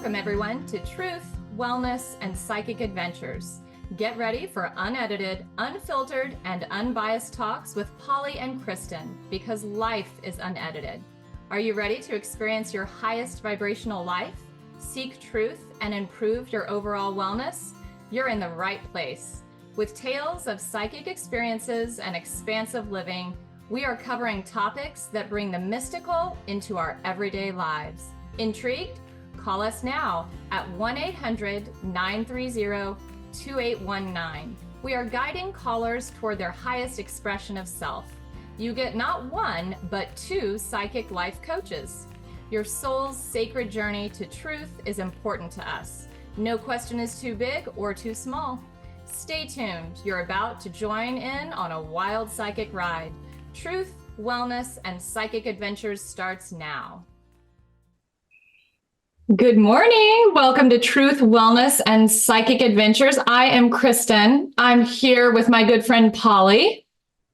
Welcome, everyone, to Truth, Wellness, and Psychic Adventures. Get ready for unedited, unfiltered, and unbiased talks with Polly and Kristin, because life is unedited. Are you ready to experience your highest vibrational life, seek truth, and improve your overall wellness? You're in the right place. With tales of psychic experiences and expansive living, we are covering topics that bring the mystical into our everyday lives. Intrigued? Call us now at 1-800-930-2819. We are guiding callers toward their highest expression of self. You get not one, but two psychic life coaches. Your soul's sacred journey to truth is important to us. No question is too big or too small. Stay tuned. You're about to join in on a wild psychic ride. Truth, Wellness, and Psychic Adventures starts now. Good morning. Welcome to Truth, Wellness, and Psychic Adventures. I am Kristin. I'm here with my good friend, Polly.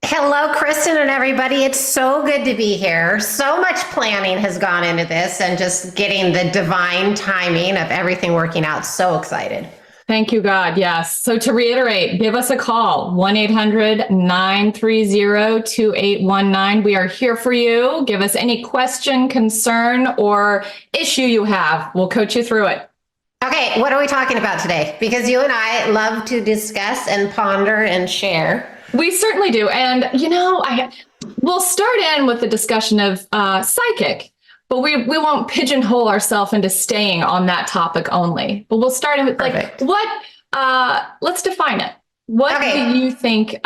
Hello, Kristin and everybody. It's so good to be here. So much planning has gone into this and just getting the divine timing of everything working out. So excited. Thank you, God. Yes. So to reiterate, give us a call, 1-800-930-2819. We are here for you. Give us any question, concern, or issue you have. We'll coach you through it. Okay, what are we talking about today? Because you and I love to discuss and ponder and share. We certainly do. And, we'll start in with the discussion of psychic. But we won't pigeonhole ourselves into staying on that topic only. But we'll start with let's define it. What do you think,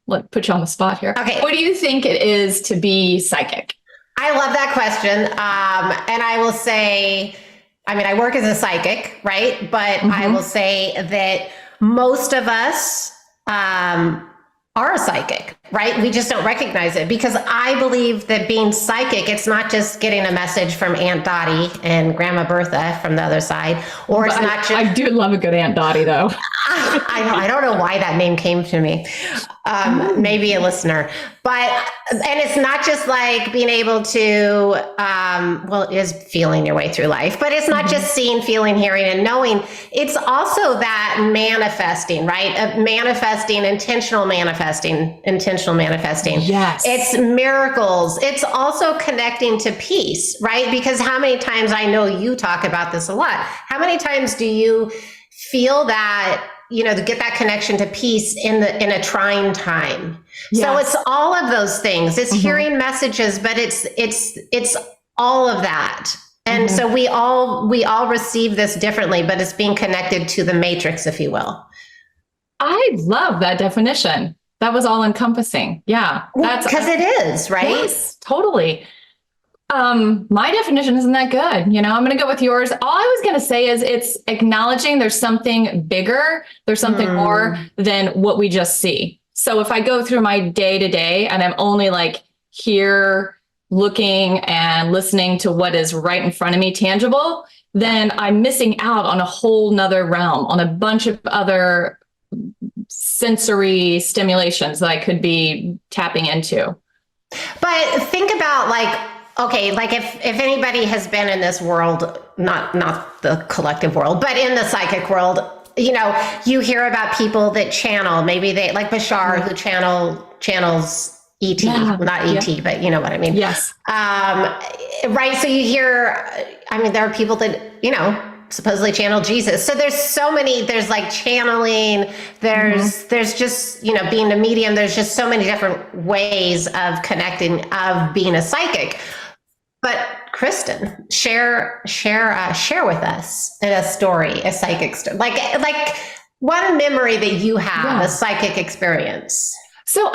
let's put you on the spot here. Okay. What do you think it is to be psychic? I love that question. And I will say, I work as a psychic, right? But I will say that most of us are a psychic, right? We just don't recognize it, because I believe that being psychic, it's not just getting a message from Aunt Dottie and Grandma Bertha from the other side, or it's not just... I do love a good Aunt Dottie, though. I don't know why that name came to me. Maybe a listener. And it's not just like being able to, it is feeling your way through life, but it's not just seeing, feeling, hearing, and knowing. It's also that manifesting, right? Intentional manifesting. Yes. It's miracles. It's also connecting to peace, right? Because how many times, I know you talk about this a lot, how many times do you feel that, to get that connection to peace in a trying time? Yes. So it's all of those things. It's hearing messages, but it's all of that. And so we all receive this differently, but it's being connected to the matrix, if you will. I love that definition. That was all encompassing. Yeah. That's because it is, right? Yes, totally. My definition isn't that good. I'm going to go with yours. All I was going to say is it's acknowledging there's something bigger. There's something more than what we just see. So if I go through my day to day and I'm only here looking and listening to what is right in front of me, tangible, then I'm missing out on a whole nother realm, on a bunch of other sensory stimulations that I could be tapping into. But think about if anybody has been in this world, not the collective world, but in the psychic world, you hear about people that channel, maybe they like Bashar, who channels ET, not ET, but you know what I mean? Yes. Right. So you hear, there are people that, supposedly channel Jesus. So there's channeling, there's just, being a medium, there's just so many different ways of connecting, of being a psychic. But Kristin, share with us a story, a psychic story, like one memory that you have, a psychic experience. So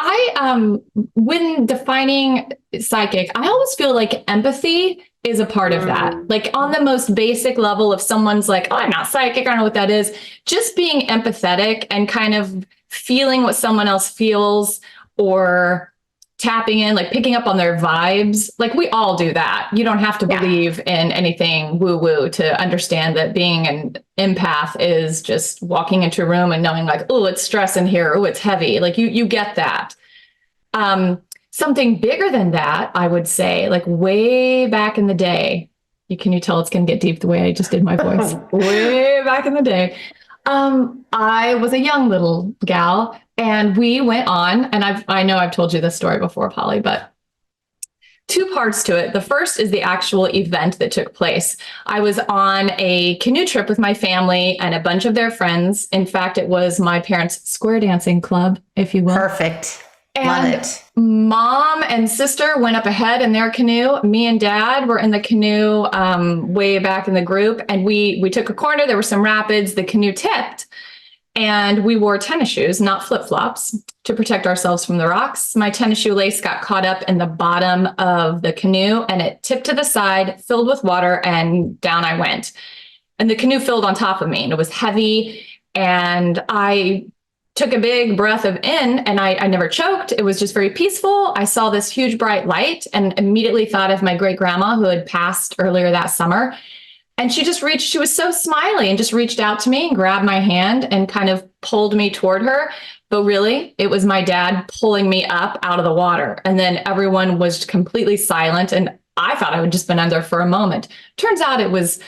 when defining psychic, I always feel like empathy is a part of that. Like on the most basic level, if someone's like, oh, I'm not psychic, I don't know what that is. Just being empathetic and kind of feeling what someone else feels, or tapping in, picking up on their vibes. We all do that. You don't have to believe in anything woo-woo to understand that being an empath is just walking into a room and knowing oh, it's stress in here. Oh, it's heavy. You get that. Something bigger than that, I would say, way back in the day, Can you tell it's going to get deep the way I just did my voice way back in the day? I was a young little gal, and we went on, and I know I've told you this story before, Polly, but two parts to it. The first is the actual event that took place. I was on a canoe trip with my family and a bunch of their friends. In fact, it was my parents' square dancing club, if you will. Perfect. And love it. Mom and sister went up ahead in their canoe. Me and Dad were in the canoe way back in the group, and we took a corner. There were some rapids. The canoe tipped, and we wore tennis shoes, not flip-flops, to protect ourselves from the rocks. My tennis shoe lace got caught up in the bottom of the canoe, and it tipped to the side, filled with water, and down I went. And the canoe filled on top of me, and it was heavy, and I took a big breath of in, and I never choked. It was just very peaceful. I saw this huge bright light and immediately thought of my great grandma who had passed earlier that summer. And she was so smiley and just reached out to me and grabbed my hand and kind of pulled me toward her. But really, it was my dad pulling me up out of the water. And then everyone was completely silent. And I thought I would just been under for a moment. Turns out it was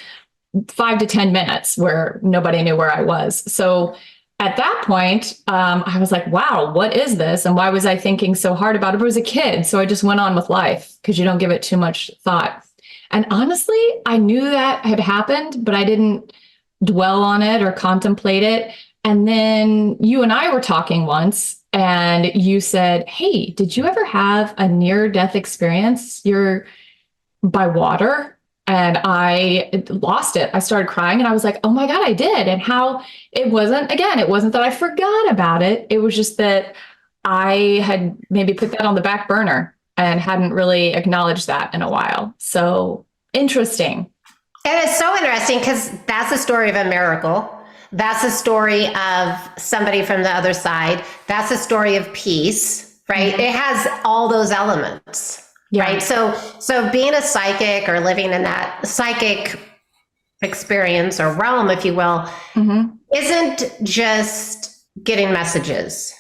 5 to 10 minutes where nobody knew where I was. So at that point, I was like, wow, what is this? And why was I thinking so hard about it? I was a kid. So I just went on with life because you don't give it too much thought. And honestly, I knew that had happened, but I didn't dwell on it or contemplate it. And then you and I were talking once, and you said, hey, did you ever have a near-death experience? You're by water? And I lost it. I started crying, and I was like, oh my God, I did. And how it wasn't that I forgot about it. It was just that I had maybe put that on the back burner and hadn't really acknowledged that in a while. So interesting. And it's so interesting because that's a story of a miracle. That's a story of somebody from the other side. That's a story of peace, right? Mm-hmm. It has all those elements. Yeah. Right. So being a psychic or living in that psychic experience or realm, if you will, mm-hmm. isn't just getting messages.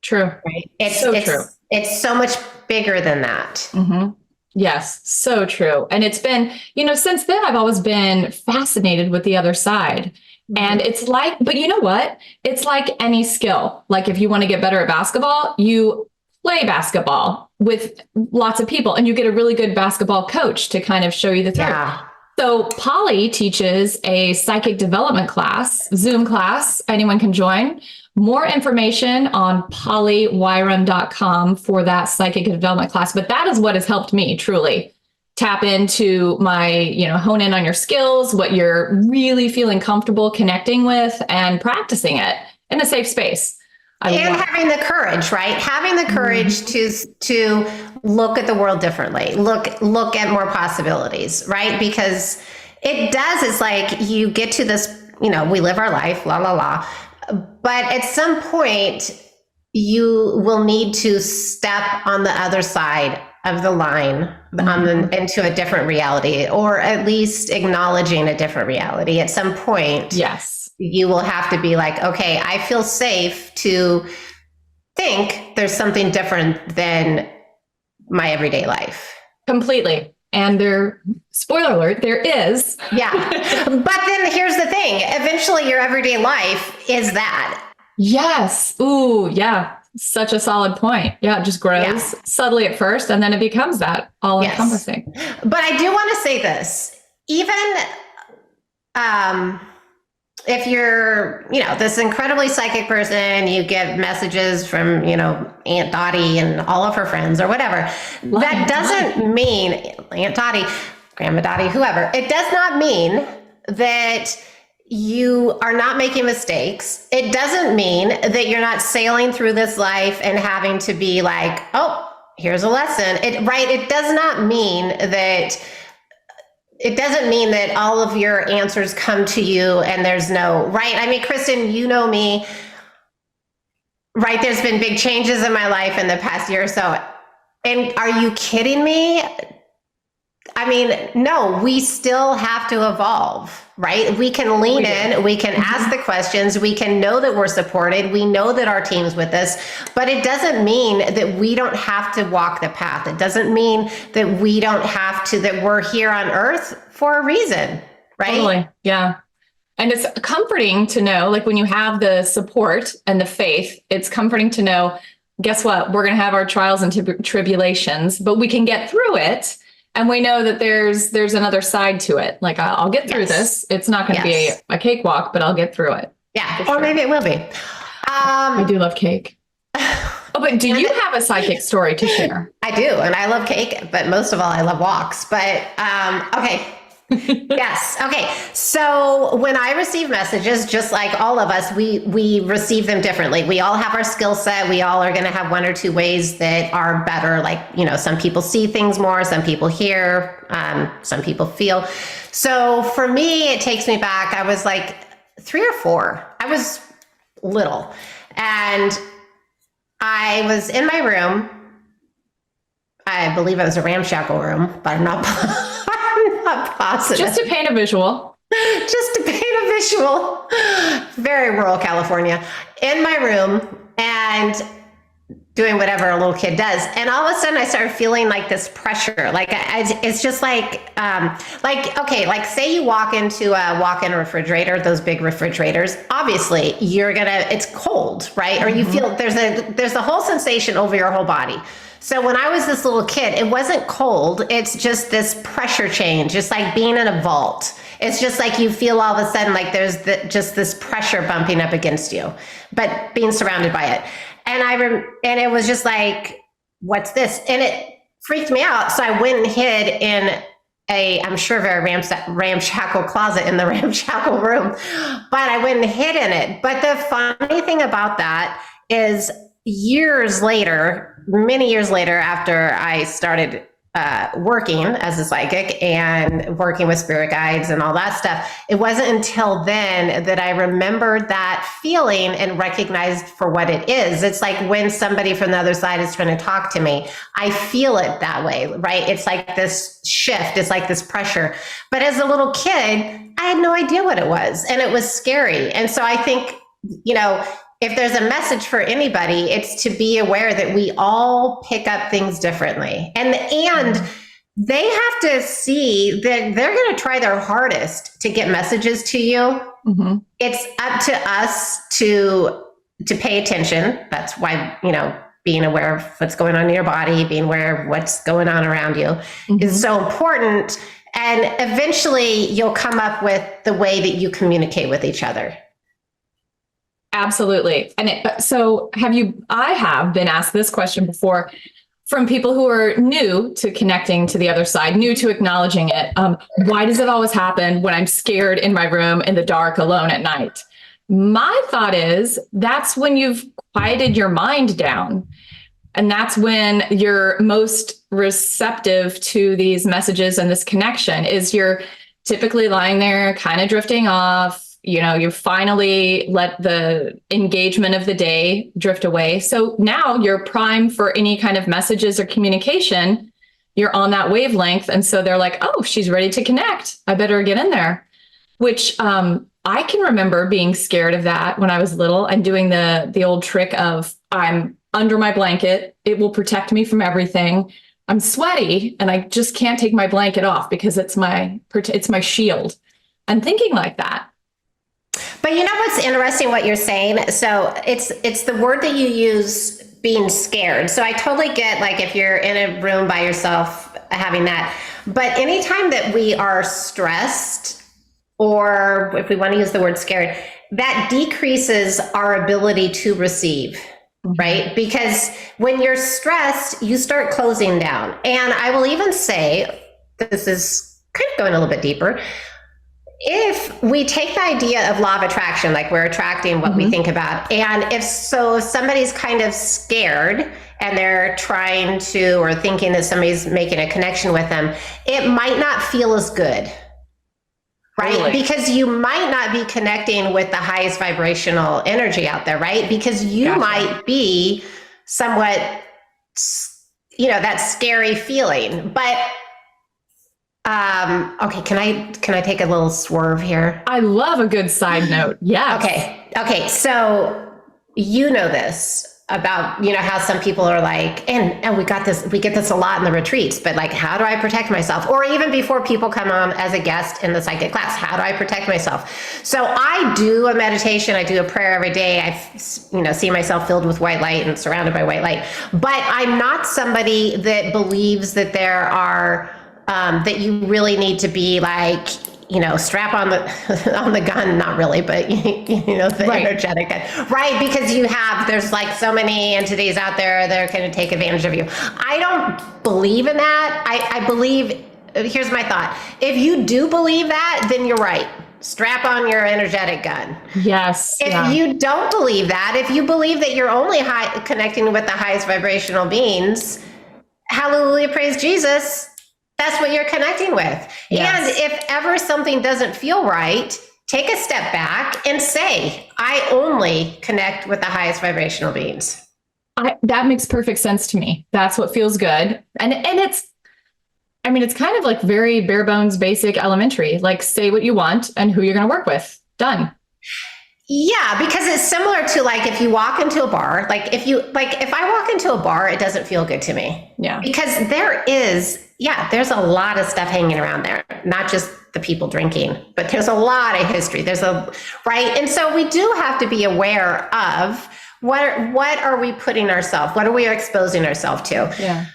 True. Right. It's true. It's so much bigger than that. Mm-hmm. Yes. So true. And it's been, since then I've always been fascinated with the other side. Mm-hmm. And it's like, but you know what? It's like any skill. Like if you want to get better at basketball, you play basketball with lots of people and you get a really good basketball coach to kind of show you the thing. Yeah. So Polly teaches a psychic development class, Zoom class. Anyone can join. More information on pollywirum.com for that psychic development class. But that is what has helped me truly tap into my, hone in on your skills, what you're really feeling comfortable connecting with and practicing it in a safe space. And having the courage, right? Having the courage to look at the world differently, look at more possibilities, right? Because it does, it's like you get to this, we live our life, la, la, la. But at some point, you will need to step on the other side of the line into a different reality, or at least acknowledging a different reality. At some point, yes. You will have to be like, okay, I feel safe to think there's something different than my everyday life. Completely. And spoiler alert, there is. Yeah. But then here's the thing. Eventually your everyday life is that. Yes. Ooh, yeah. Such a solid point. Yeah. It just grows subtly at first, and then it becomes that all encompassing. Yes. But I do want to say this, even, if you're, this incredibly psychic person, you get messages from, Aunt Dottie and all of her friends or whatever. That doesn't mean Aunt Dottie, Grandma Dottie, whoever. It does not mean that you are not making mistakes. It doesn't mean that you're not sailing through this life and having to be like, oh, here's a lesson. It does not mean that. It doesn't mean that all of your answers come to you and there's no, right? I mean, Kristin, you know me, right? There's been big changes in my life in the past year or so. And are you kidding me? I mean, no, we still have to evolve, right? We can lean in, we can ask the questions, we can know that we're supported, we know that our team's with us, but it doesn't mean that we don't have to walk the path. It doesn't mean that we don't have to, that we're here on earth for a reason, right? Totally. Yeah. And it's comforting to know, like when you have the support and the faith, it's comforting to know, guess what? We're going to have our trials and tribulations, but we can get through it. And we know that there's another side to it. Like I'll get through this. It's not going to be a cakewalk, but I'll get through it. Yeah. Or maybe it will be. I do love cake. Oh, but do you have a psychic story to share? I do. And I love cake, but most of all, I love walks. But okay. Yes. Okay. So when I receive messages, just like all of us, we receive them differently. We all have our skill set. We all are going to have one or two ways that are better. Like, some people see things more, some people hear, some people feel. So for me, it takes me back. I was like 3 or 4. I was little and I was in my room. I believe it was a ramshackle room, but I'm not positive. Just to paint a visual. Very rural California, in my room and doing whatever a little kid does. And all of a sudden I started feeling like this pressure. Like it's just like say you walk into a walk-in refrigerator, those big refrigerators, obviously it's cold, right? Or you feel there's a whole sensation over your whole body. So when I was this little kid, it wasn't cold. It's just this pressure change. It's like being in a vault. It's just like you feel all of a sudden like there's just this pressure bumping up against you, but being surrounded by it. And it was just like, what's this? And it freaked me out. So I went and hid in I'm sure very ramshackle closet in the ramshackle room, but I went and hid in it. But the funny thing about that is many years later, after I started working as a psychic and working with spirit guides and all that stuff, it wasn't until then that I remembered that feeling and recognized for what it is. It's like when somebody from the other side is trying to talk to me, I feel it that way, right? It's like this shift. It's like this pressure. But as a little kid, I had no idea what it was, and it was scary. And so I think, if there's a message for anybody, it's to be aware that we all pick up things differently. And they have to see that they're going to try their hardest to get messages to you. Mm-hmm. It's up to us to pay attention. That's why, being aware of what's going on in your body, being aware of what's going on around you is so important. And eventually you'll come up with the way that you communicate with each other. Absolutely. And I have been asked this question before from people who are new to connecting to the other side, new to acknowledging it. Why does it always happen when I'm scared in my room in the dark alone at night? My thought is that's when you've quieted your mind down. And that's when you're most receptive to these messages and this connection is you're typically lying there kind of drifting off. You finally let the engagement of the day drift away. So now you're primed for any kind of messages or communication. You're on that wavelength. And so they're like, oh, she's ready to connect. I better get in there, which I can remember being scared of that when I was little and doing the old trick of I'm under my blanket. It will protect me from everything. I'm sweaty and I just can't take my blanket off because it's my shield. I'm thinking like that. But what's interesting what you're saying? So it's the word that you use, being scared. So I totally get like if you're in a room by yourself having that. But anytime that we are stressed, or if we want to use the word scared, that decreases our ability to receive, right? Because when you're stressed, you start closing down. And I will even say, this is kind of going a little bit deeper, if we take the idea of law of attraction, like we're attracting what we think about, and if somebody's kind of scared and they're trying to or thinking that somebody's making a connection with them, it might not feel as good, right? Totally. Because you might not be connecting with the highest vibrational energy out there, right? Because you might be somewhat, that scary feeling. But Okay, can I take a little swerve here? I love a good side note. Yes. Okay. So you know this about, how some people are like, and we get this a lot in the retreats, but like, how do I protect myself? Or even before people come on as a guest in the psychic class, how do I protect myself? So I do a meditation, I do a prayer every day. I, see myself filled with white light and surrounded by white light, but I'm not somebody that believes that there are, that you really need to be like, strap on the gun, not really, but the Right. energetic gun, right? Because there's like so many entities out there that are going to take advantage of you. I don't believe in that. I believe, here's my thought. If you do believe that, then you're right. Strap on your energetic gun. Yes. If you don't believe that, if you believe that you're only connecting with the highest vibrational beings, hallelujah, praise Jesus. That's what you're connecting with. Yes. And if ever something doesn't feel right, take a step back and say, I only connect with the highest vibrational beings. That makes perfect sense to me. That's what feels good. And it's kind of like very bare bones, basic, elementary, like say what you want and who you're going to work with. Done. Yeah, because it's similar to like if you walk into a bar, if I walk into a bar, it doesn't feel good to me. Yeah. Because there's a lot of stuff hanging around there, not just the people drinking, but there's a lot of history. Right. And so we do have to be aware of what are we putting ourselves, what are we exposing ourselves to? Yeah.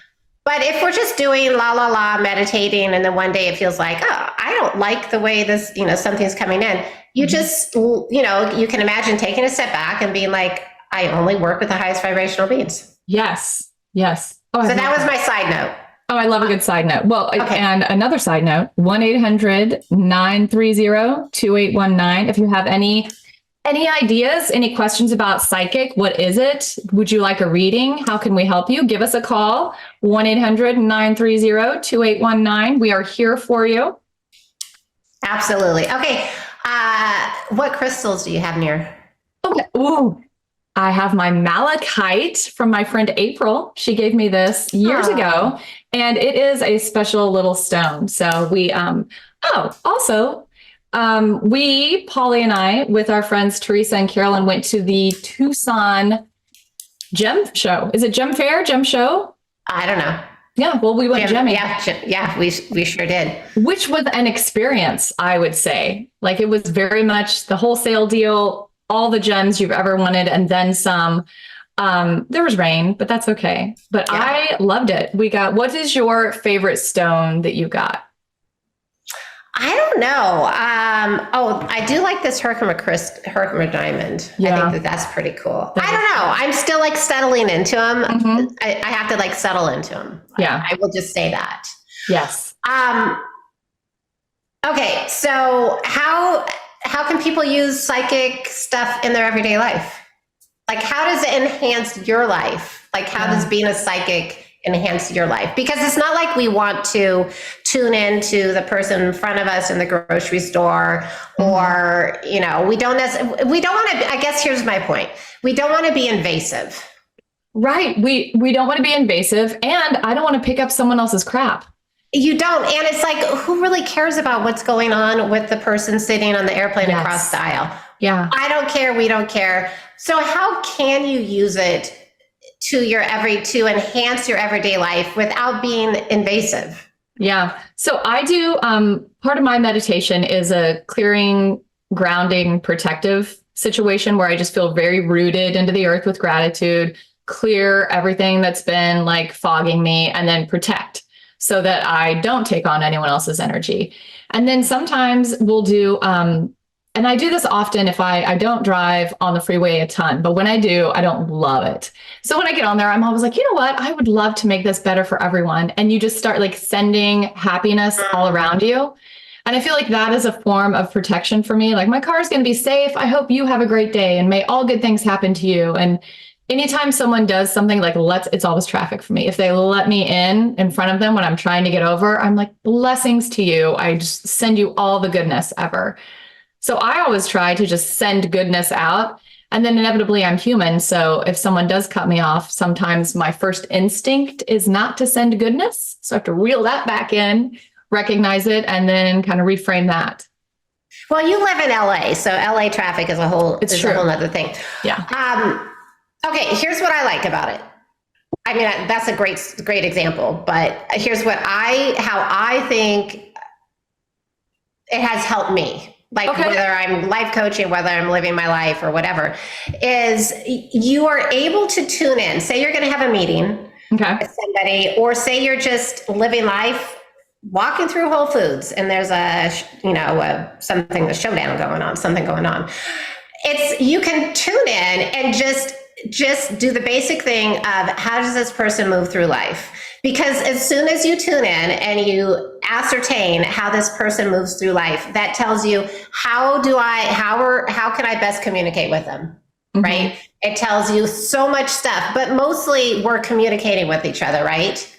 But if we're just doing la la la meditating and then one day it feels like, oh, I don't like the way this, something's coming in, you just, you can imagine taking a step back and being like, I only work with the highest vibrational beings. Yes. Yes. Oh, so that was my side note. Oh, I love a good side note. Well, okay. And another side note, 1-800-930-2819. If you have any ideas, any questions about psychic, what is it? Would you like a reading? How can we help you? Give us a call, 1-800-930-2819. We are here for you. Absolutely. Okay. What crystals do you have near? Okay. Ooh, I have my malachite from my friend April. She gave me this years ago, and it is a special little stone. So we, Polly and I, with our friends Teresa and Carolyn, went to the Tucson Gem Show. Is it Gem Fair? Gem Show? I don't know. Yeah, well, we went gemming. Yeah, we sure did. Which was an experience, I would say. Like it was very much the wholesale deal, all the gems you've ever wanted, and then some. There was rain, but that's okay. But yeah. I loved it. What is your favorite stone that you got? I don't know. I do like this Herkimer diamond. Yeah. I think that's pretty cool. I don't know. I'm still like settling into them. Mm-hmm. I have to like settle into them. Yeah. I will just say that. Yes. Okay. So how can people use psychic stuff in their everyday life? Like, how does it enhance your life? Like, how does being a psychic enhance your life? Because it's not like we want to tune into the person in front of us in the grocery store, or, we don't want to, I guess here's my point. We don't want to be invasive. Right. We don't want to be invasive, and I don't want to pick up someone else's crap. You don't. And it's like, who really cares about what's going on with the person sitting on the airplane across the aisle? Yeah. I don't care. We don't care. So how can you use it to enhance your everyday life without being invasive? Yeah. So I do, part of my meditation is a clearing, grounding, protective situation where I just feel very rooted into the earth with gratitude, clear everything that's been like fogging me, and then protect so that I don't take on anyone else's energy. And then sometimes we'll do, and I do this often if I don't drive on the freeway a ton, but when I do, I don't love it. So when I get on there, I'm always like, you know what? I would love to make this better for everyone. And you just start like sending happiness all around you. And I feel like that is a form of protection for me. Like, my car is going to be safe. I hope you have a great day and may all good things happen to you. And anytime someone does something like it's always traffic for me. If they let me in front of them when I'm trying to get over, I'm like, blessings to you. I just send you all the goodness ever. So I always try to just send goodness out, and then inevitably I'm human. So if someone does cut me off, sometimes my first instinct is not to send goodness. So I have to reel that back in, recognize it and then kind of reframe that. Well, you live in LA, so LA traffic is a whole other thing. Yeah. Okay, here's what I like about it. I mean, that's a great example, but here's how I think it has helped me. Like whether I'm life coaching, whether I'm living my life or whatever, is you are able to tune in. Say you're going to have a meeting with somebody, or say you're just living life, walking through Whole Foods, and there's a showdown going on, something going on. You can tune in and just do the basic thing of how does this person move through life? Because as soon as you tune in and you ascertain how this person moves through life, that tells you how can I best communicate with them, right? It tells you so much stuff, but mostly we're communicating with each other, right?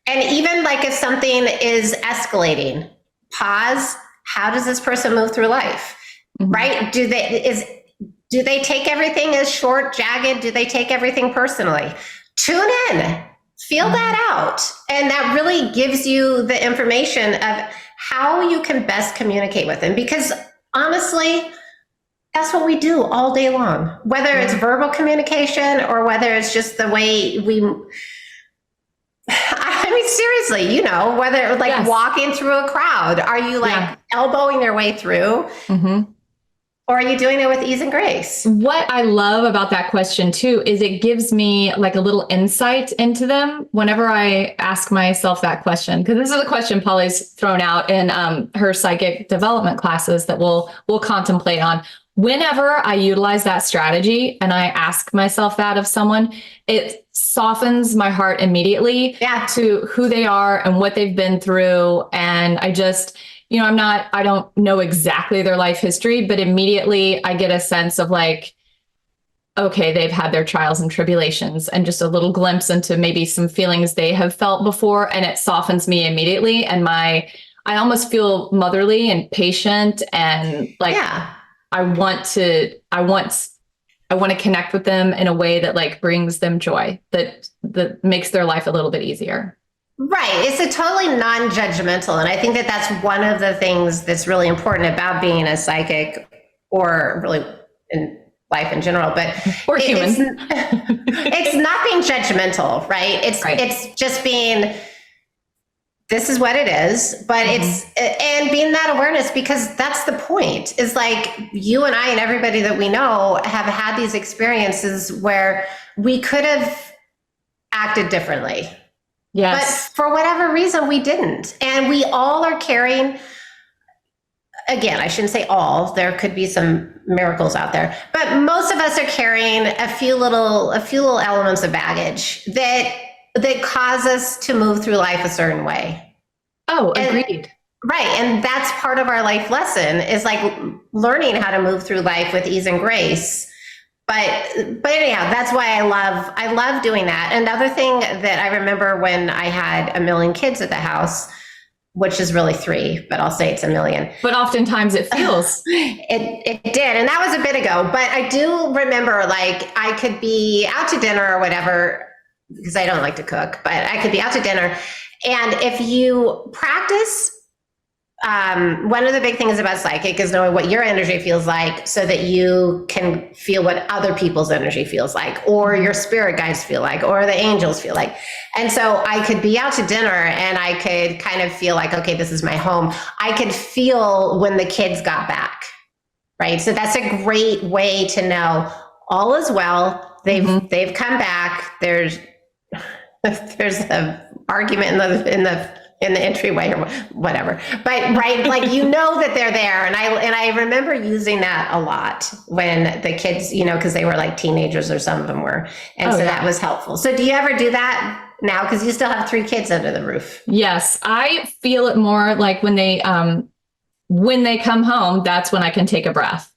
And even like if something is escalating, pause. How does this person move through life, right? Do they take everything as short, jagged? Do they take everything personally? Tune in. Feel that out. And that really gives you the information of how you can best communicate with them. Because honestly, that's what we do all day long, whether it's verbal communication or whether it's just the way I mean, seriously, whether like walking through a crowd, are you like elbowing your way through? Or are you doing it with ease and grace? What I love about that question too, is it gives me like a little insight into them whenever I ask myself that question. Because this is a question Polly's thrown out in her psychic development classes that we'll contemplate on. Whenever I utilize that strategy and I ask myself that of someone, it softens my heart immediately to who they are and what they've been through. And I just, I don't know exactly their life history, but immediately I get a sense of like, okay, they've had their trials and tribulations, and just a little glimpse into maybe some feelings they have felt before. And it softens me immediately. And I almost feel motherly and patient and like, I want to connect with them in a way that like brings them joy, that makes their life a little bit easier. Right. It's a totally non-judgmental. And I think that that's one of the things that's really important about being a psychic, or really in life in general, but human. It's not being judgmental, right? It's just being, this is what it is, but and being that awareness, because that's the point, is like you and I and everybody that we know have had these experiences where we could have acted differently. Yes. But for whatever reason, we didn't. And we all are carrying, again, I shouldn't say all, there could be some miracles out there, but most of us are carrying a few little elements of baggage that cause us to move through life a certain way. Oh, agreed. Right. And that's part of our life lesson, is like learning how to move through life with ease and grace. But anyhow, that's why I love doing that. Another thing that I remember when I had 1 million kids at the house, which is really 3, but I'll say it's 1 million. But oftentimes it feels. It did. And that was a bit ago. But I do remember, like, I could be out to dinner or whatever, because I don't like to cook, but I could be out to dinner. And if you practice, one of the big things about psychic is knowing what your energy feels like, so that you can feel what other people's energy feels like, or your spirit guides feel like, or the angels feel like. And so I could be out to dinner and I could kind of feel like, okay, this is my home. I could feel when the kids got back, right? So that's a great way to know all is well. They've come back. There's an argument in the entryway or whatever, but right, like, that they're there. And I remember using that a lot when the kids, because they were like teenagers, or some of them were, and that was helpful. So do you ever do that now, because you still have 3 kids under the roof? Yes, I feel it more like when they come home, that's when I can take a breath.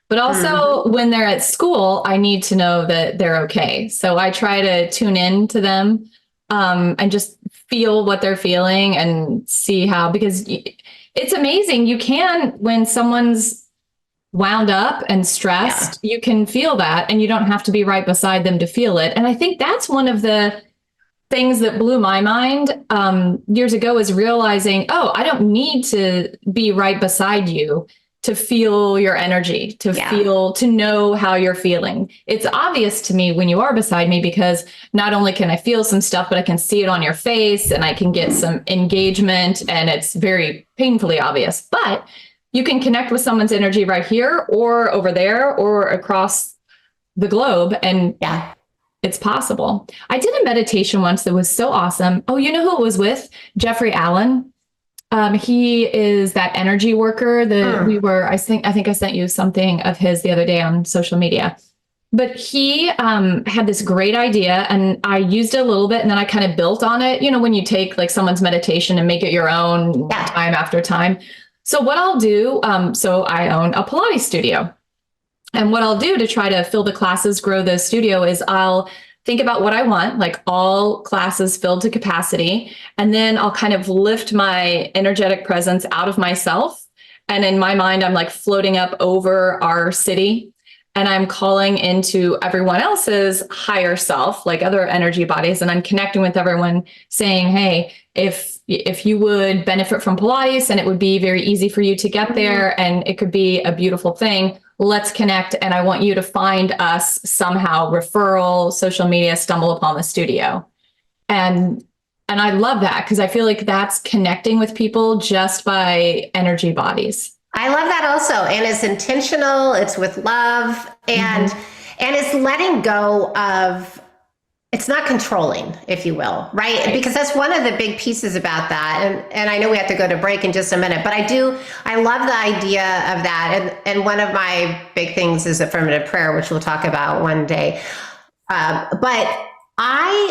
But also when they're at school, I need to know that they're okay. So I try to tune in to them and just feel what they're feeling and see how, because it's amazing. You can, when someone's wound up and stressed, you can feel that, and you don't have to be right beside them to feel it. And I think that's one of the things that blew my mind years ago is realizing, oh, I don't need to be right beside you to feel your energy, to know how you're feeling. It's obvious to me when you are beside me, because not only can I feel some stuff, but I can see it on your face and I can get some engagement, and it's very painfully obvious. But you can connect with someone's energy right here or over there or across the globe, and it's possible. I did a meditation once that was so awesome. Oh, you know who it was with? Jeffrey Allen. He is that energy worker that I think I sent you something of his the other day on social media. But he had this great idea, and I used it a little bit, and then I kind of built on it. You know, when you take like someone's meditation and make it your own time after time. So what I'll do, so I own a Pilates studio. And what I'll do to try to fill the classes, grow the studio, is I'll think about what I want, like all classes filled to capacity. And then I'll kind of lift my energetic presence out of myself. And in my mind, I'm like floating up over our city, and I'm calling into everyone else's higher self, like other energy bodies. And I'm connecting with everyone saying, hey, if you would benefit from Pilates, and it would be very easy for you to get there, and it could be a beautiful thing, let's connect. And I want you to find us somehow, referral, social media, stumble upon the studio. And I love that, because I feel like that's connecting with people just by energy bodies. I love that also. And it's intentional, it's with love, and it's letting go of, it's not controlling, if you will, right? Because that's one of the big pieces about that. And I know we have to go to break in just a minute, but I love the idea of that. And one of my big things is affirmative prayer, which we'll talk about one day. But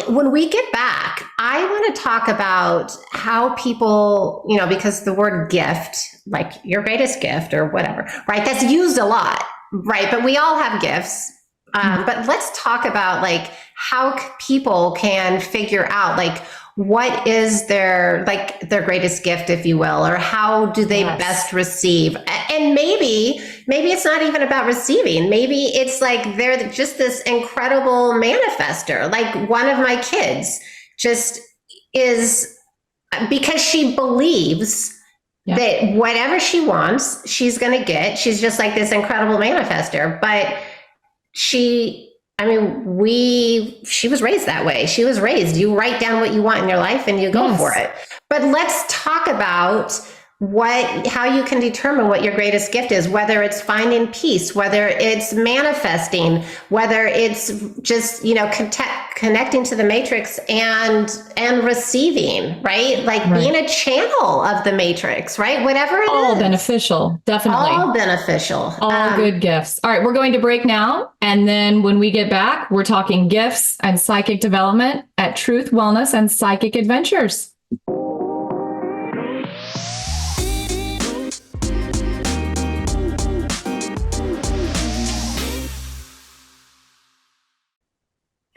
when we get back, I want to talk about how people, you know, because the word gift, like your greatest gift or whatever, right? That's used a lot, right? But we all have gifts. But let's talk about like how people can figure out like what is their greatest gift, if you will, or how do they best receive? And maybe it's not even about receiving. Maybe it's like they're just this incredible manifester. Like one of my kids just is, because she believes that whatever she wants, she's going to get. She's just like this incredible manifester. But she was raised that way. She was raised, you write down what you want in your life and you go for it. But let's talk about how you can determine what your greatest gift is, whether it's finding peace, whether it's manifesting, whether it's just, you know, connecting to the matrix and receiving, right? Like being a channel of the matrix, right? Whatever it is. All beneficial, definitely. All beneficial. All good gifts. All right, we're going to break now. And then when we get back, we're talking gifts and psychic development at Truth, Wellness, and Psychic Adventures.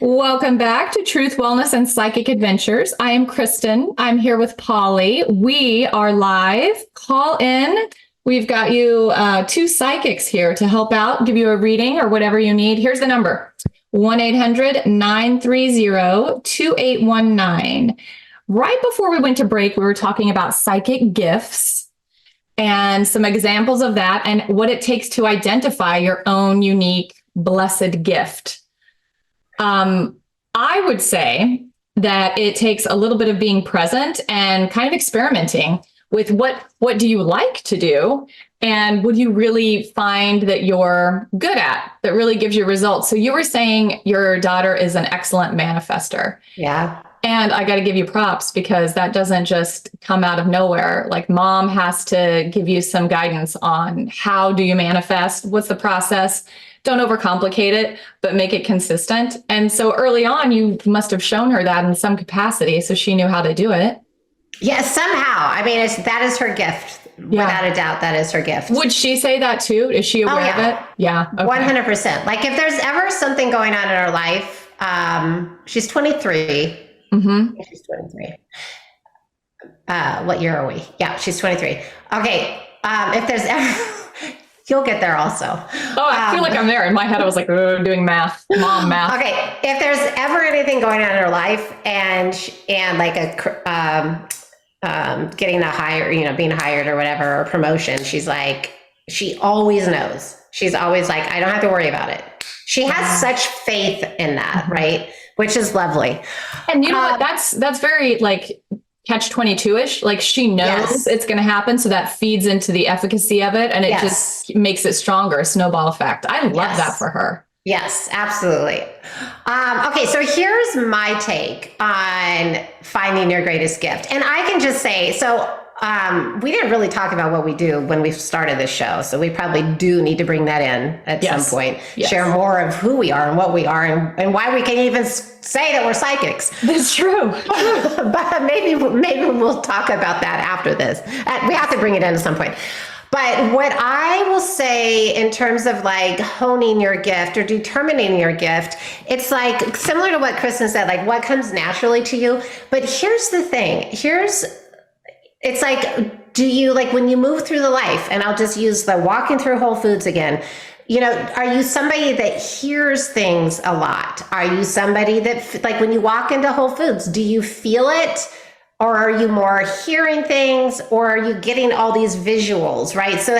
Welcome back to Truth, Wellness, and Psychic Adventures. I am Kristin. I'm here with Polly. We are live. Call in. We've got you two psychics here to help out, give you a reading or whatever you need. Here's the number, 1-800-930-2819. Right before we went to break, we were talking about psychic gifts and some examples of that and what it takes to identify your own unique, blessed gift. I would say that it takes a little bit of being present and kind of experimenting with what do you like to do and would you really find that you're good at, that really gives you results. So you were saying your daughter is an excellent manifester. Yeah. And I got to give you props because that doesn't just come out of nowhere. Like mom has to give you some guidance on how do you manifest? What's the process? Don't overcomplicate it, but make it consistent. And so early on, you must have shown her that in some capacity, so she knew how to do it. Yes, somehow. I mean, that is her gift. Yeah. Without a doubt, that is her gift. Would she say that too? Is she aware of it? Yeah. Okay. 100%. Like if there's ever something going on in her life, she's 23. Mm-hmm. She's 23. What year are we? Yeah, she's 23. Okay. If there's ever... You'll get there also. Oh, I feel like I'm there. In my head, I was like, doing math, mom math. Okay. If there's ever anything going on in her life and like getting a hire, being hired or whatever, or promotion, she always knows. She's always like, I don't have to worry about it. She has such faith in that, right? Which is lovely. And you know what? That's very like catch-22-ish. Like she knows it's going to happen. So that feeds into the efficacy of it. And it just makes it stronger, a snowball effect. I love that for her. Yes, absolutely. Okay, so here's my take on finding your greatest gift. And I can just say, we didn't really talk about what we do when we started this show. So we probably do need to bring that in at some point, share more of who we are and what we are and why we can even say that we're psychics. That's true. But maybe we'll talk about that after this. We have to bring it in at some point. But what I will say in terms of like honing your gift or determining your gift, it's like similar to what Kristin said, like what comes naturally to you. But here's the thing. It's like, do you, like when you move through the life, and I'll just use the walking through Whole Foods again, are you somebody that hears things a lot? Are you somebody that, like when you walk into Whole Foods, do you feel it? Or are you more hearing things, or are you getting all these visuals, right? So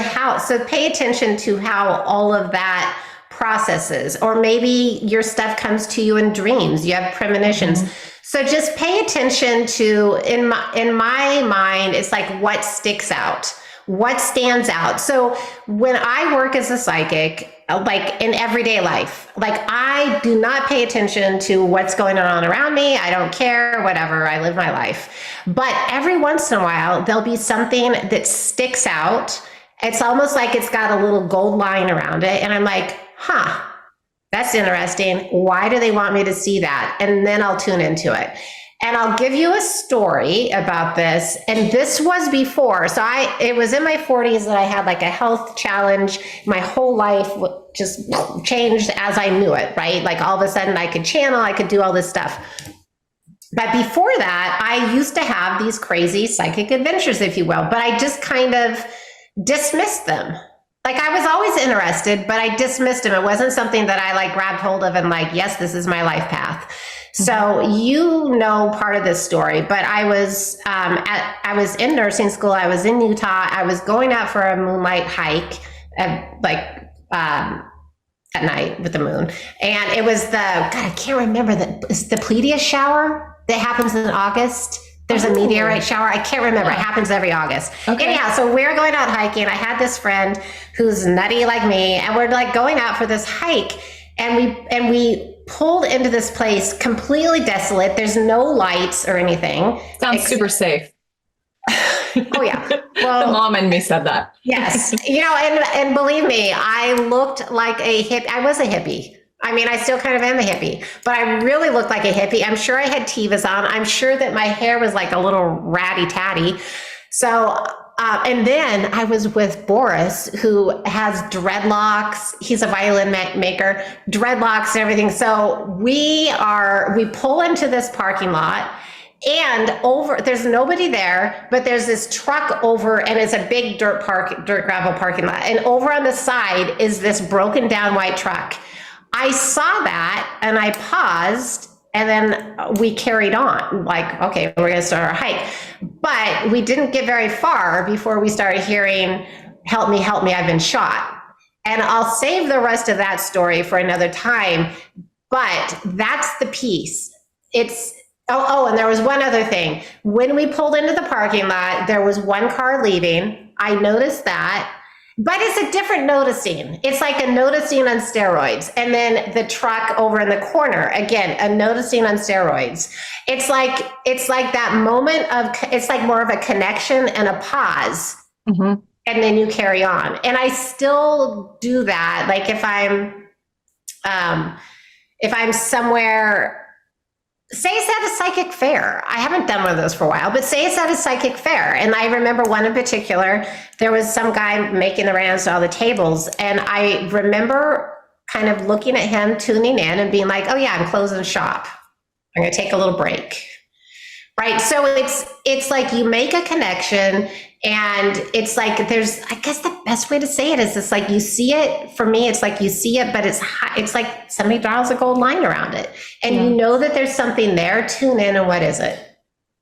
pay attention to how all of that processes, or maybe your stuff comes to you in dreams, you have premonitions. Mm-hmm. So just pay attention to, in my mind, it's like what sticks out, what stands out. So when I work as a psychic, like in everyday life, like I do not pay attention to what's going on around me. I don't care, whatever, I live my life. But every once in a while, there'll be something that sticks out. It's almost like it's got a little gold line around it. And I'm like, that's interesting. Why do they want me to see that? And then I'll tune into it. And I'll give you a story about this. And this was before. So it was in my 40s that I had like a health challenge. My whole life just changed as I knew it, right? Like all of a sudden I could channel, I could do all this stuff. But before that, I used to have these crazy psychic adventures, if you will, but I just kind of dismissed them. Like I was always interested, but I dismissed them. It wasn't something that I like grabbed hold of and like, yes, this is my life path. So part of this story, but I was in nursing school. I was in Utah. I was going out for a moonlight hike at night with the moon. And it was I can't remember the Pleiades shower that happens in August. There's a meteorite shower. I can't remember. It happens every August. Okay. Anyhow, so we're going out hiking. I had this friend who's nutty like me, and we're like going out for this hike, and we pulled into this place completely desolate. There's no lights or anything. Sounds super safe. Oh yeah. Well, the mom in me said that. Yes. And believe me, I looked like a hippie. I was a hippie. I mean, I still kind of am a hippie, but I really looked like a hippie. I'm sure I had Tevas on. I'm sure that my hair was like a little ratty tatty. So, and then I was with Boris, who has dreadlocks. He's a violin maker, dreadlocks and everything. So we pull into this parking lot, and there's nobody there, but there's this truck over, and it's a big dirt gravel parking lot. And over on the side is this broken down white truck. I saw that and I paused, and then we carried on like, okay, we're going to start our hike. But we didn't get very far before we started hearing, help me, I've been shot. And I'll save the rest of that story for another time. But that's the piece. And there was one other thing. When we pulled into the parking lot, there was one car leaving. I noticed that. But it's a different noticing. It's like a noticing on steroids. And then the truck over in the corner, again, a noticing on steroids. It's like that moment it's like more of a connection and a pause. Mm-hmm. And then you carry on. And I still do that. Like if I'm somewhere, say it's at a psychic fair. I haven't done one of those for a while, but say it's at a psychic fair. And I remember one in particular, there was some guy making the rounds to all the tables. And I remember kind of looking at him, tuning in and being like, oh yeah, I'm closing shop. I'm going to take a little break. Right. So it's like you make a connection And it's like, I guess the best way to say it is it's like you see it, for me, it's like you see it, but it's like somebody draws a gold line around it. And you know that there's something there, tune in, and what is it?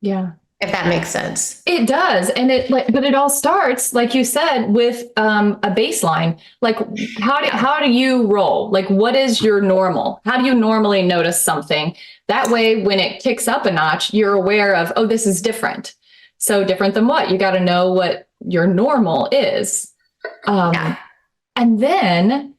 Yeah. If that makes sense. It does. And but it all starts, like you said, with a baseline. Like, how do you roll? Like, what is your normal? How do you normally notice something? That way, when it kicks up a notch, you're aware of, oh, this is different. So different than what? You got to know what your normal is. And then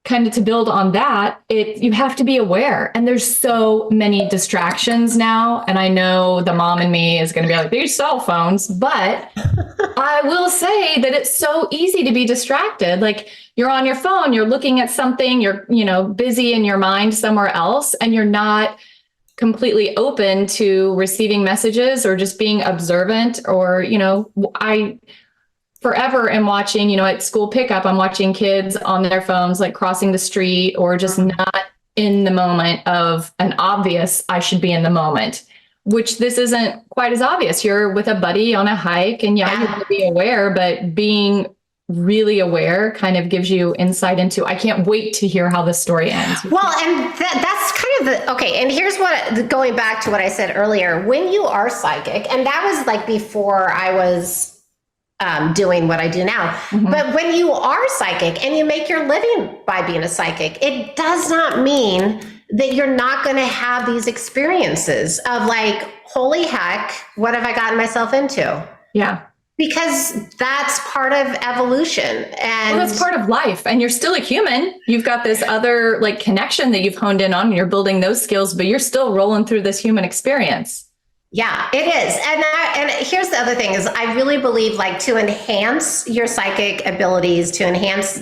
kind of to build on that, you have to be aware. And there's so many distractions now. And I know the mom in me is going to be like, these cell phones, but I will say that it's so easy to be distracted. Like, you're on your phone, you're looking at something, you're, busy in your mind somewhere else, and you're not completely open to receiving messages or just being observant. Or, I forever am watching, at school pickup, I'm watching kids on their phones, like crossing the street, or just not in the moment of an obvious, I should be in the moment, which this isn't quite as obvious. You're with a buddy on a hike, and you want to be aware, but being really aware kind of gives you insight into, I can't wait to hear how this story ends. Well, and that's kind of okay. And here's going back to what I said earlier, when you are psychic, and that was like before I was doing what I do now. Mm-hmm. But when you are psychic and you make your living by being a psychic, it does not mean that you're not going to have these experiences of like, holy heck, what have I gotten myself into? Yeah. Because that's part of evolution. And that's part of life. And you're still a human. You've got this other like connection that you've honed in on, and you're building those skills, but you're still rolling through this human experience. Yeah, it is. And here's the other thing is I really believe like to enhance your psychic abilities, to enhance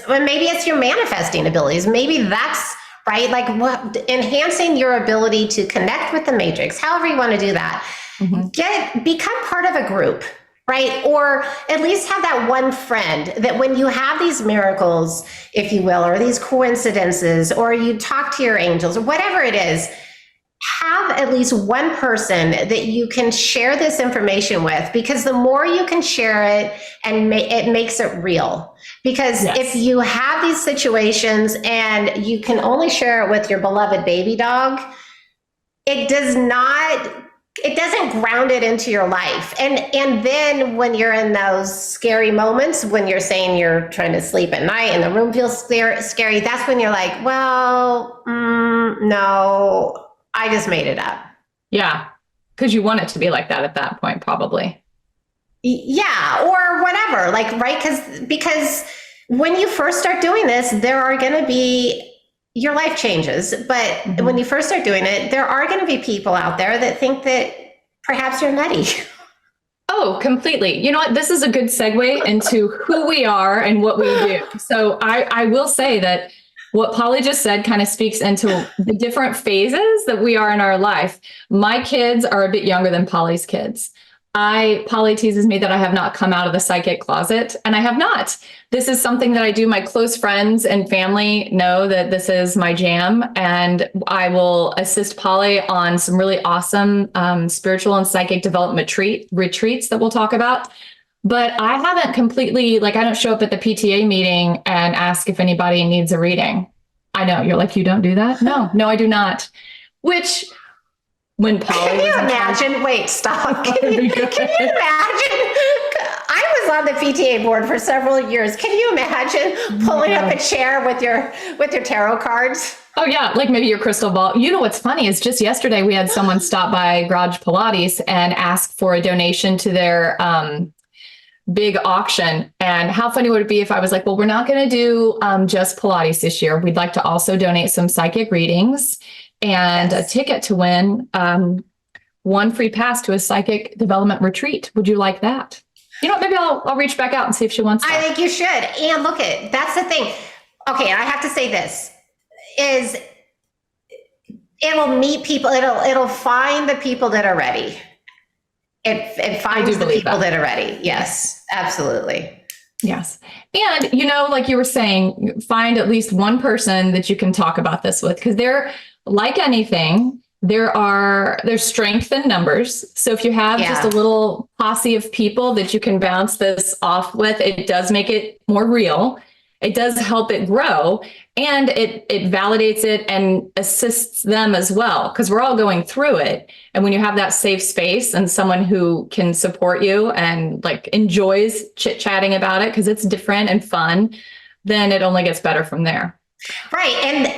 maybe it's your manifesting abilities. Maybe that's right. Like enhancing your ability to connect with the matrix, however you want to do that, become part of a group, right? Or at least have that one friend that when you have these miracles, if you will, or these coincidences, or you talk to your angels or whatever it is, have at least one person that you can share this information with, because the more you can share it and it makes it real. Because if you have these situations and you can only share it with your beloved baby dog, it doesn't ground it into your life. And then when you're in those scary moments, when you're saying you're trying to sleep at night and the room feels scary, that's when you're like, well, no, I just made it up. Yeah. Because you want it to be like that at that point, probably. Yeah. Or whatever. Like, right. Because when you first start doing this, there are going to be, your life changes. But when you first start doing it, there are going to be people out there that think that perhaps you're nutty. Oh, completely. You know what? This is a good segue into who we are and what we do. So I will say that what Polly just said kind of speaks into the different phases that we are in our life. My kids are a bit younger than Polly's kids. Polly teases me that I have not come out of the psychic closet, and I have not. This is something that I do. My close friends and family know that this is my jam, and I will assist Polly on some really awesome spiritual and psychic development retreats that we'll talk about. But I haven't completely, I don't show up at the PTA meeting and ask if anybody needs a reading. I know, you're like, you don't do that? No, I do not. Which, when Polly Can you imagine? Wait, stop. Can you imagine? I was on the PTA board for several years. Can you imagine pulling up a chair with your tarot cards? Oh yeah, like maybe your crystal ball. You know what's funny is just yesterday we had someone stop by Garage Pilates and ask for a donation to their big auction. And how funny would it be if I was like, well, we're not going to do just Pilates this year. We'd like to also donate some psychic readings and a ticket to win one free pass to a psychic development retreat. Would you like that? You know, maybe I'll reach back out and see if she wants that. I think you should. And look, that's the thing. Okay, I have to say this is it'll meet people. It'll find the people that are ready. It finds the people that are ready. Yes, absolutely. Yes. And, like you were saying, find at least one person that you can talk about this with, because they're like anything. there's strength in numbers. So if you have just a little posse of people that you can bounce this off with, it does make it more real. It does help it grow, and it validates it and assists them as well, because we're all going through it. And when you have that safe space and someone who can support you and like enjoys chit-chatting about it because it's different and fun, then it only gets better from there. Right.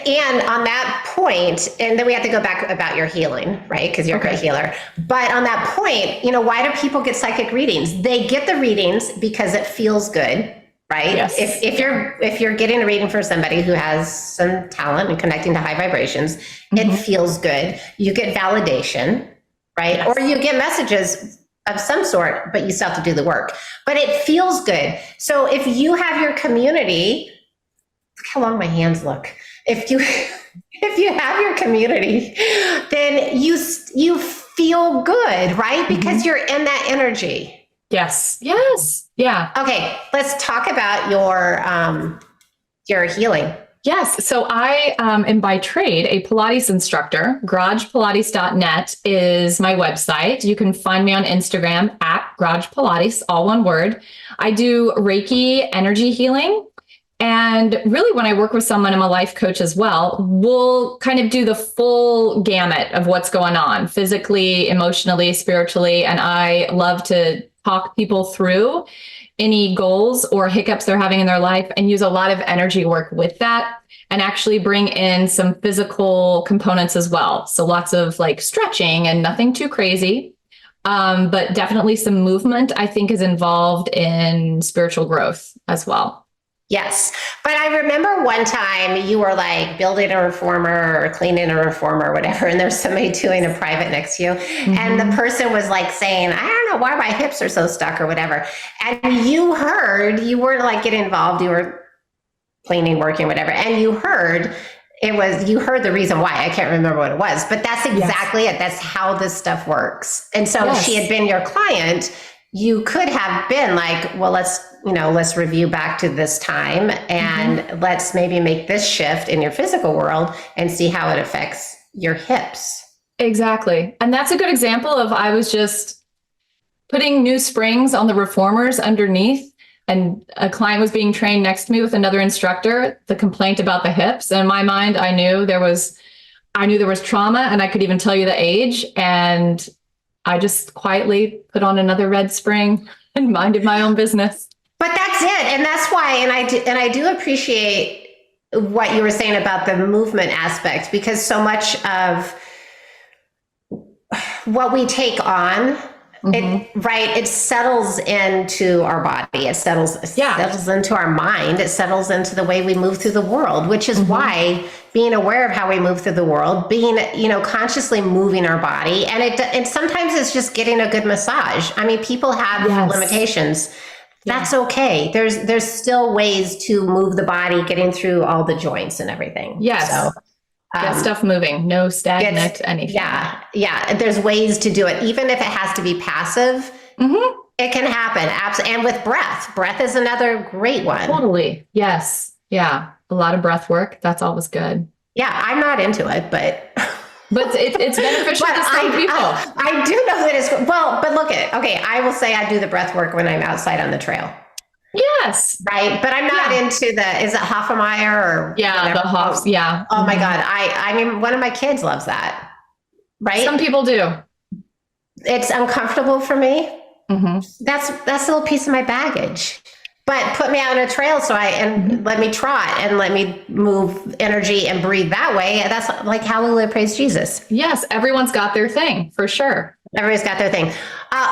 And on that point, and then we have to go back about your healing, right? Because you're a great healer. But on that point, why do people get psychic readings? They get the readings because it feels good, right? Yes. If you're getting a reading for somebody who has some talent and connecting to high vibrations, it feels good. You get validation, right? Yes. Or you get messages of some sort, but you still have to do the work. But it feels good. So if you have your community, look how long my hands look. If you have your community, then you feel good, right? Because you're in that energy. Yes. Yes. Yeah. Okay. Let's talk about your healing. Yes. So I am by trade a Pilates instructor. GaragePilates.net is my website. You can find me on Instagram at Garage Pilates, all one word. I do Reiki energy healing. And really, when I work with someone, I'm a life coach as well, we'll kind of do the full gamut of what's going on physically, emotionally, spiritually. And I love to talk people through any goals or hiccups they're having in their life and use a lot of energy work with that and actually bring in some physical components as well. So lots of like stretching and nothing too crazy, but definitely some movement, I think, is involved in spiritual growth as well. Yes. But I remember one time you were like building a reformer or cleaning a reformer or whatever, and there's somebody doing a private next to you. And the person was like saying, I don't know why my hips are so stuck or whatever. And you weren't like getting involved. You were cleaning, working, whatever. And you heard the reason why. I can't remember what it was, but that's exactly it. That's how this stuff works. And so if she had been your client, you could have been like, well, let's review back to this time and let's maybe make this shift in your physical world and see how it affects your hips. Exactly. And that's a good example of, I was just putting new springs on the reformers underneath, and a client was being trained next to me with another instructor, the complaint about the hips. And in my mind, I knew there was trauma, and I could even tell you the age. And I just quietly put on another red spring and minded my own business. But that's it. And that's why, and I do appreciate what you were saying about the movement aspect, because so much of what we take on, it settles into our body. It settles into our mind. It settles into the way we move through the world, which is why being aware of how we move through the world, being, consciously moving our body. And sometimes it's just getting a good massage. I mean, people have limitations. That's okay. There's still ways to move the body, getting through all the joints and everything. Yes. So, get stuff moving, no stagnant anything. Yeah. There's ways to do it. Even if it has to be passive, it can happen. And with breath is another great one. Totally. Yes. Yeah. A lot of breath work. That's always good. Yeah. I'm not into it, but it's beneficial to some people. I do know that it's, well, but look at it. Okay. I will say I do the breath work when I'm outside on the trail. Yes. Right. But I'm not into is it Hoffmeyer or whatever? The Hoffs. Yeah. Oh my God. I mean, one of my kids loves that. Right. Some people do. It's uncomfortable for me. That's a little piece of my baggage. But put me out on a trail and let me trot and let me move energy and breathe that way. That's like hallelujah, praise Jesus. Yes, everyone's got their thing for sure. Everybody's got their thing.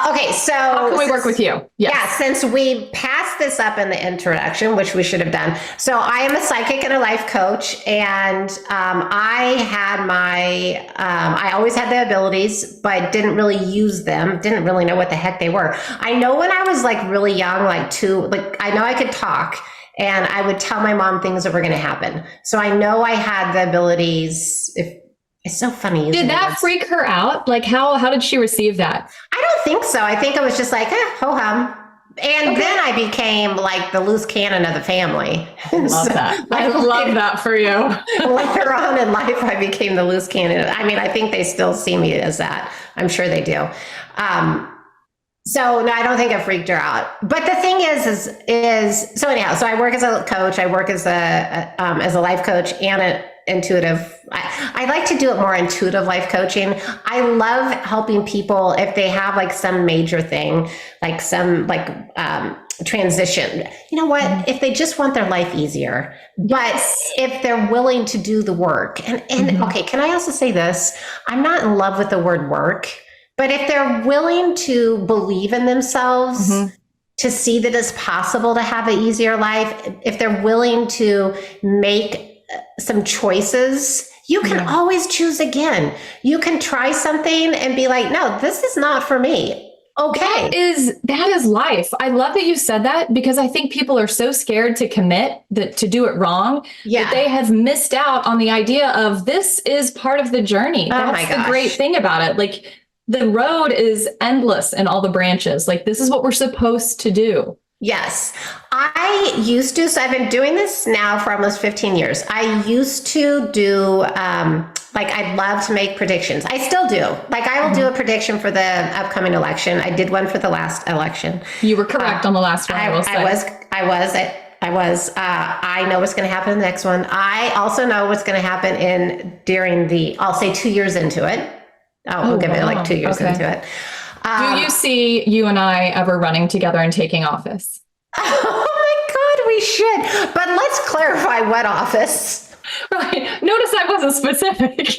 Okay, so how can we work with you? Yes. Yeah, since we passed this up in the introduction, which we should have done. So I am a psychic and a life coach, and I always had the abilities, but didn't really use them. Didn't really know what the heck they were. I know when I was like really young, I know I could talk, and I would tell my mom things that were going to happen. So I know I had the abilities. It's so funny. Did that freak her out? Like how did she receive that? I don't think so. I think it was just like, ho hum, And then I became like the loose cannon of the family. I love that. I love that for you. Later on in life, I became the loose cannon. I mean, I think they still see me as that. I'm sure they do. So no, I don't think I freaked her out. But the thing is so anyhow, so I work as a coach. I work as a life coach and an intuitive. I like to do it more intuitive life coaching. I love helping people if they have like some major thing, like some transition. You know what? If they just want their life easier, but if they're willing to do the work, and okay, can I also say this? I'm not in love with the word work. But if they're willing to believe in themselves, to see that it's possible to have an easier life, if they're willing to make some choices, you can always choose again. You can try something and be like, no, this is not for me. Okay. That is life. I love that you said that, because I think people are so scared to commit, to do it wrong, that they have missed out on the idea of this is part of the journey. That's the great thing about it. Like, the road is endless and all the branches. Like, this is what we're supposed to do. Yes. I used to, so I've been doing this now for almost 15 years. I used to do, I'd love to make predictions. I still do. Like, I will do a prediction for the upcoming election. I did one for the last election. You were correct on the last one. I know what's going to happen in the next one. I also know what's going to happen during I'll say 2 years into it. We'll give it like 2 years into it. Do you see you and I ever running together and taking office? Oh my God, we should. But let's clarify what office. Right. Notice I wasn't specific.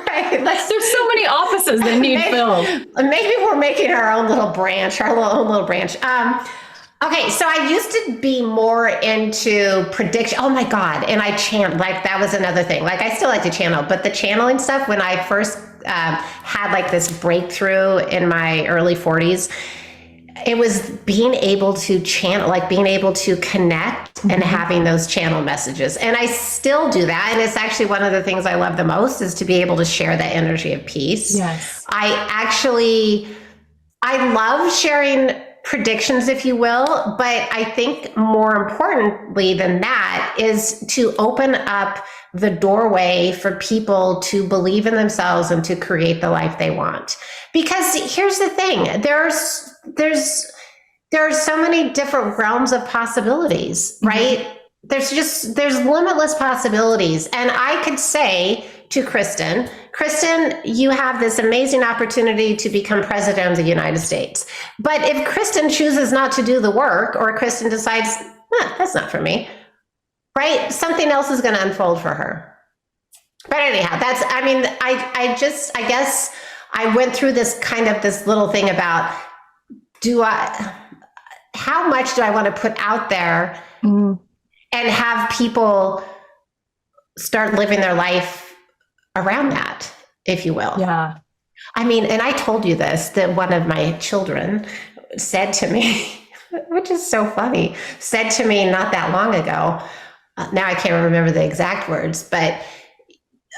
Right. There's so many offices that need filled. Maybe we're making our own little branch, own little branch. Okay, so I used to be more into prediction. Oh my God. And I chant, like, that was another thing. Like, I still like to channel, but the channeling stuff, when I first had like this breakthrough in my early 40s, it was being able to channel, like being able to connect and having those channel messages. And I still do that. And it's actually one of the things I love the most, is to be able to share that energy of peace. Yes. I love sharing predictions, if you will, but I think more importantly than that is to open up the doorway for people to believe in themselves and to create the life they want. Because here's the thing, there are so many different realms of possibilities, right? There's limitless possibilities. And I could say to Kristin, you have this amazing opportunity to become president of the United States. But if Kristin chooses not to do the work, or Kristin decides, that's not for me, right? Something else is going to unfold for her. But anyhow, I guess I went through this little thing about, how much do I want to put out there and have people start living their life around that, if you will. Yeah. And I told you this, that one of my children said to me, which is so funny, said to me not that long ago. Now I can't remember the exact words, but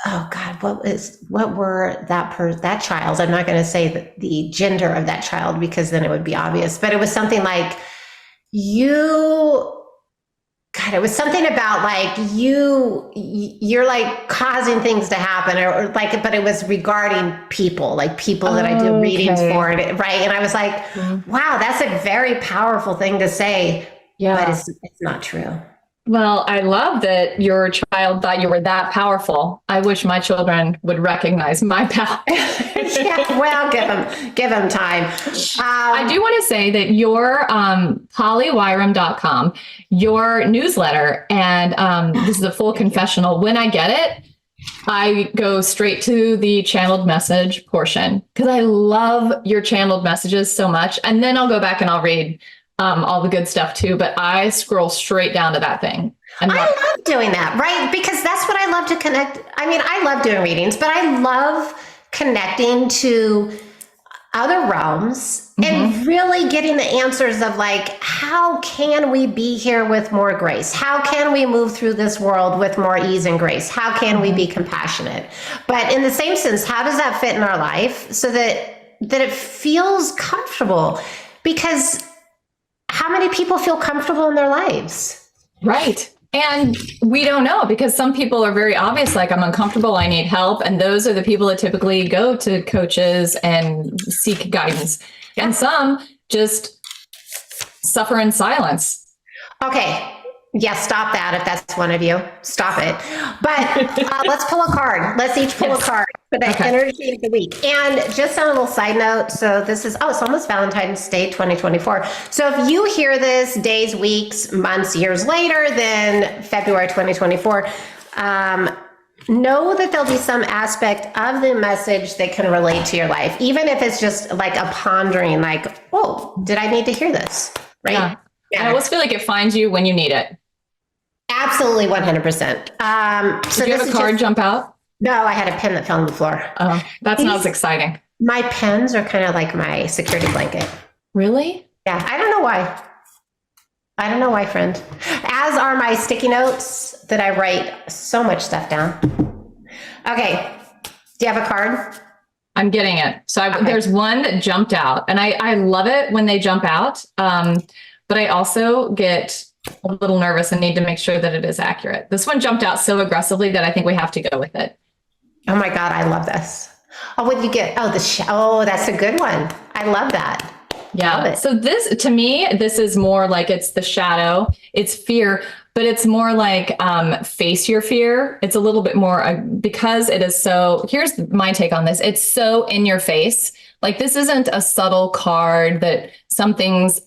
oh God, what were that child? I'm not going to say the gender of that child, because then it would be obvious, but it was something like, it was something about like you're like causing things to happen, or like, but it was regarding people, like people that I do readings for, right? And I was like, wow, that's a very powerful thing to say, but it's not true. Well, I love that your child thought you were that powerful. I wish my children would recognize my power. Yeah, well, give them time. I do want to say that your pollywirum.com, your newsletter, and this is a full confessional. When I get it, I go straight to the channeled message portion, because I love your channeled messages so much. And then I'll go back and I'll read all the good stuff too, but I scroll straight down to that thing. I love doing that, right? Because that's what I love to connect. I love doing readings, but I love connecting to other realms and really getting the answers of like, how can we be here with more grace? How can we move through this world with more ease and grace? How can we be compassionate? But in the same sense, how does that fit in our life so that it feels comfortable? Because how many people feel comfortable in their lives? Right. And we don't know, because some people are very obvious, like, I'm uncomfortable, I need help. And those are the people that typically go to coaches and seek guidance. Yeah. And some just suffer in silence. Okay. Yeah, stop that if that's one of you. Stop it. But let's pull a card. Let's each pull a card for the energy of the week. And just on a little side note, so this is, it's almost Valentine's Day 2024. So if you hear this days, weeks, months, years later than February 2024, know that there'll be some aspect of the message that can relate to your life, even if it's just like a pondering, like, oh, did I need to hear this? Right? Yeah. I always feel like it finds you when you need it. Absolutely, 100%. So did you have a card jump out? No, I had a pen that fell on the floor. Oh, that's not as exciting. My pens are kind of like my security blanket. Really? Yeah, I don't know why. I don't know why, friend. As are my sticky notes that I write so much stuff down. Okay, do you have a card? I'm getting it. So there's one that jumped out, and I love it when they jump out. But I also get a little nervous and need to make sure that it is accurate. This one jumped out so aggressively that I think we have to go with it. Oh my God, I love this. Oh, what did you get? Oh, that's a good one. I love that. Yeah. So this, to me, this is more like, it's the shadow, it's fear, but it's more like face your fear. It's a little bit more because it is so, here's my take on this. It's so in your face. Like, this isn't a subtle card that something's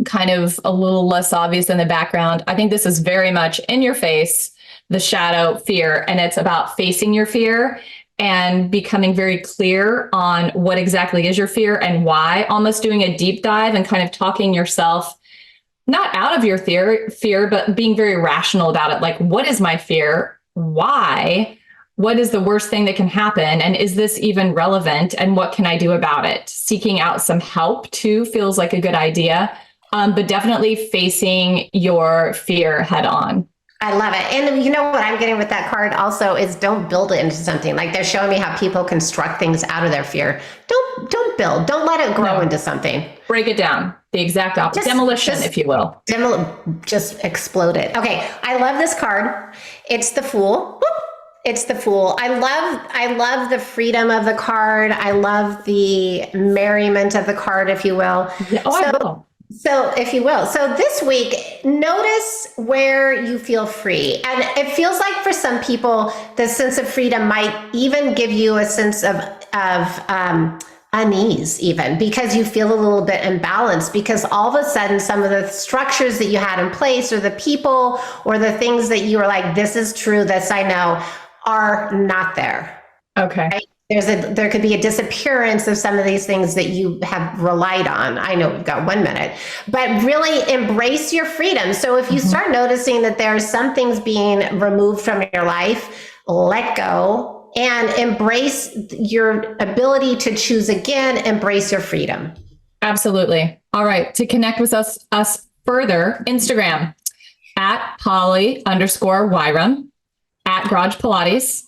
kind of a little less obvious in the background. I think this is very much in your face, the shadow, fear, and it's about facing your fear and becoming very clear on what exactly is your fear and why, almost doing a deep dive and kind of talking yourself not out of your fear, but being very rational about it. Like, what is my fear? Why? What is the worst thing that can happen? And is this even relevant? And what can I do about it? Seeking out some help too feels like a good idea, but definitely facing your fear head on. I love it. And you know what I'm getting with that card also is don't build it into something. Like, they're showing me how people construct things out of their fear. Don't build. Don't let it grow into something. Break it down. The exact opposite. Demolition, if you will. Just explode it. Okay. I love this card. It's the Fool. Whoop. It's the Fool. I love the freedom of the card. I love the merriment of the card, if you will. Yeah. Oh, I will. So if you will. So this week, notice where you feel free. And it feels like for some people, the sense of freedom might even give you a sense of unease, even because you feel a little bit imbalanced, because all of a sudden some of the structures that you had in place, or the people, or the things that you were like, this is true, this I know, are not there. Okay. Right? There could be a disappearance of some of these things that you have relied on. I know we've got 1 minute, but really embrace your freedom. So if you start noticing that there are some things being removed from your life, let go and embrace your ability to choose again, embrace your freedom. Absolutely. All right. To connect with us further, Instagram at Polly_Wirum, at Garage Pilates,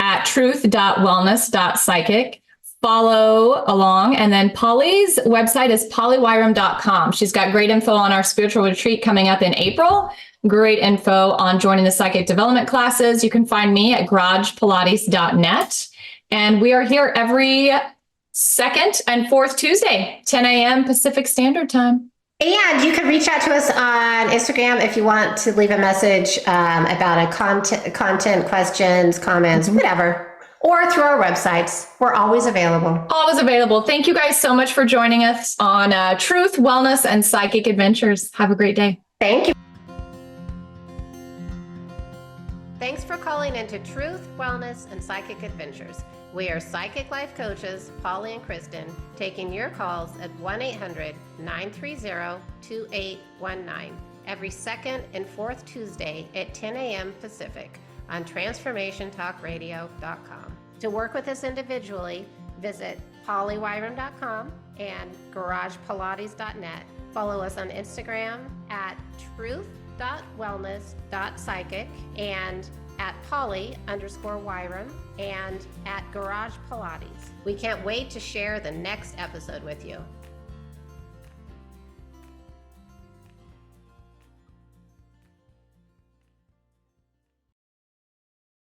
at truth.wellness.psychic. Follow along. And then Polly's website is pollywirum.com. She's got great info on our spiritual retreat coming up in April. Great info on joining the psychic development classes. You can find me at garagepilates.net. And we are here every second and fourth Tuesday, 10 a.m. Pacific Standard Time. And you can reach out to us on Instagram if you want to leave a message about a content, questions, comments, whatever, or through our websites. We're always available. Always available. Thank you guys so much for joining us on Truth, Wellness, and Psychic Adventures. Have a great day. Thank you. Thanks for calling into Truth, Wellness, and Psychic Adventures. We are psychic life coaches, Polly and Kristin, taking your calls at 1-800-930-2819 every second and fourth Tuesday at 10 a.m. Pacific on transformationtalkradio.com. To work with us individually, visit pollywirum.com and garagepilates.net. Follow us on Instagram at truth.wellness.psychic and at Polly_Wirum and at Garage Pilates. We can't wait to share the next episode with you.